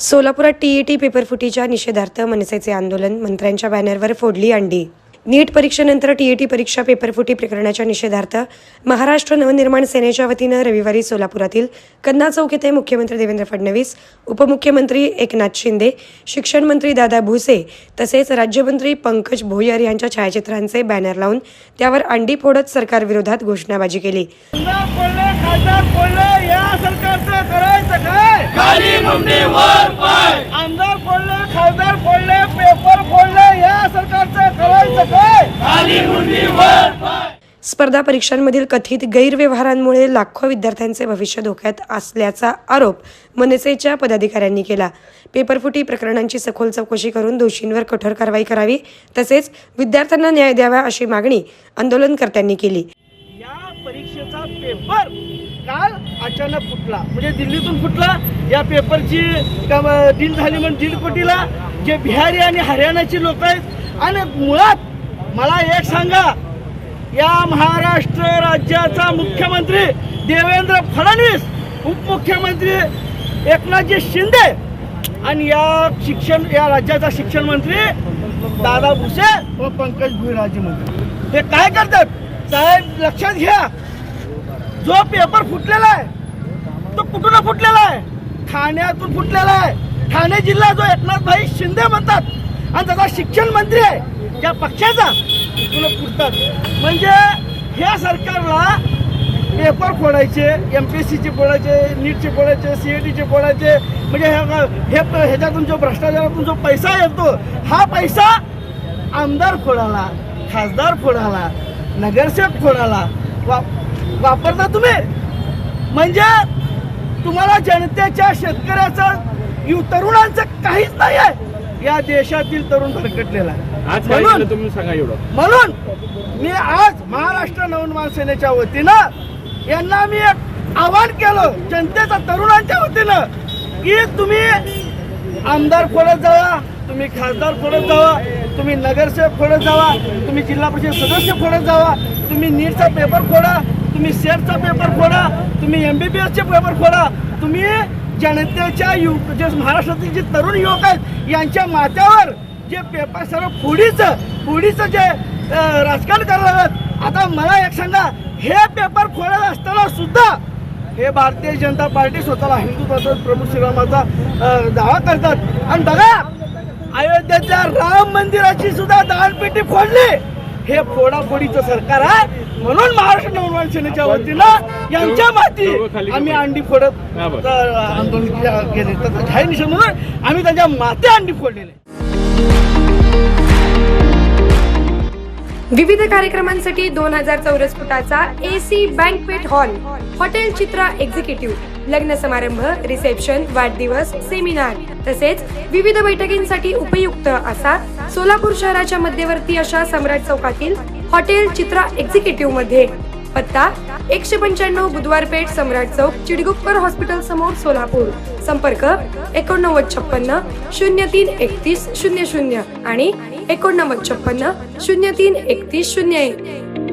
सोलापुरात टीईटी पेपरफुटीच्या निषेधार्थ मनसेचे आंदोलन, मंत्र्यांच्या बॅनरवर फोडली अंडी. नीट परीक्षेनंतर टीईटी परीक्षा पेपरफुटी प्रकरणाच्या निषेधार्थ महाराष्ट्र नवनिर्माण सेनेच्या वतीनं रविवारी सोलापुरातील कन्ना चौक येथे मुख्यमंत्री देवेंद्र फडणवीस, उपमुख्यमंत्री एकनाथ शिंदे, शिक्षण मंत्री दादा भुसे तसेच राज्यमंत्री पंकज भोयर यांच्या छायाचित्रांचे बॅनर लावून त्यावर अंडी फोडत सरकारविरोधात घोषणाबाजी केली. आमदार फोडले, खासदार फोडले, पेपर फोडले, या सरकारचं करायचं काय? खाली मुंडी वर पाय. स्पर्धा परीक्षांमधील कथित गैरव्यवहारांमुळे लाखो विद्यार्थ्यांचे भविष्य धोक्यात असल्याचा आरोप मनसेच्या पदाधिकाऱ्यांनी केला. पेपरफुटी प्रकरणांची सखोल चौकशी करून दोषींवर कठोर कारवाई करावी तसेच विद्यार्थ्यांना न्याय द्यावा अशी मागणी आंदोलनकर्त्यांनी केली. या परीक्षेचा पेपर काल अचानक फुटला, म्हणजे दिल्लीतून फुटला. या पेपरची डील झाली म्हणून 1.5 कोटीला जे बिहारी आणि हरियाणाची लोक आहेत. आणि मुळात मला एक सांगा, या महाराष्ट्र राज्याचा मुख्यमंत्री देवेंद्र फडणवीस, उपमुख्यमंत्री एकनाथजी शिंदे आणि या राज्याचा शिक्षण मंत्री दादा भुसे व पंकज भोयर राज्यमंत्री ते काय करतात साहेब? लक्षात घ्या, जो पेपर फुटलेला आहे तो कुठून फुटलेला आहे? ठाण्यातून फुटलेला आहे. ठाणे जिल्हा जो एकनाथभाई शिंदे म्हणतात आणि त्याचा शिक्षण मंत्री आहे त्या पक्षाचा, तिथून फुटतात. म्हणजे ह्या सरकारला पेपर फोडायचे, MPSCचे फोडायचे, नीटचे फोडायचे, CETचे फोडायचे. म्हणजे ह्याच्यातून जो भ्रष्टाचारातून जो पैसा येतो, हा पैसा आमदार फोडाला, खासदार फोडाला, नगरसेवक फोडाला वापरता तुम्ही. म्हणजे तुम्हाला जनतेच्या, शेतकऱ्याचं, तरुणांचं काहीच नाही आहे. या देशातील तरुण भरकटलेला आहे. म्हणून मी आज महाराष्ट्र नवनिर्माण सेनेच्या वतीनं यांना मी एक आवाहन केलं, जनतेच्या, तरुणांच्या वतीनं, की तुम्ही आमदार फोडत जावा, तुम्ही खासदार फोडत जावा, तुम्ही नगरसेवक फोडत जावा, तुम्ही जिल्हा परिषद सदस्य फोडत जावा, तुम्ही नीटचा पेपर फोडा, तुम्ही सेटचा पेपर फोडा, तुम्ही MBBSचे पेपर फोडा. तुम्ही जनतेच्या जे महाराष्ट्रातील जे तरुण युवक आहेत यांच्या माथ्यावर जे पेपर सर्व फोडीचं जे राजकारण करतात. आता मला एक सांगा, हे पेपर फोडत असताना सुद्धा हे भारतीय जनता पार्टी स्वतःला हिंदुत्वाचा प्रभू श्रीरामाचा दावा करतात. आणि बघा, अयोध्येच्या राम मंदिराची सुद्धा दानपेटी फोडली. हे फोडाफोडीचं सरकार आहे. म्हणून महाराष्ट्र नवनिर्माण सेनेच्या वतीनं यांच्या माती आम्ही अंडी फोडत आंदोलन केले. त्याचा जाहीर निषेध म्हणून आम्ही त्यांच्या माते अंडी फोडलेले. विविध कार्यक्रमांसाठी 2000 चौरस फुटाचा AC बँकवेट हॉल, हॉटेल चित्रा एक्झिक्युटिव्ह, लग्न समारंभ, रिसेप्शन, वाढदिवस, सेमिनार तसेच विविध बैठकींसाठी उपयुक्त असा सोलापूर शहराच्या मध्यवर्ती अशा सम्राट चौकातील हॉटेल चित्रा एक्झिक्युटिव्ह मध्ये. पत्ता 195 बुधवार पेठ, सम्राट चौक, चिडगुप्कर हॉस्पिटल समोर, सोलापूर. संपर्क 8956 03 31 00 आणि 8956 03 31 01.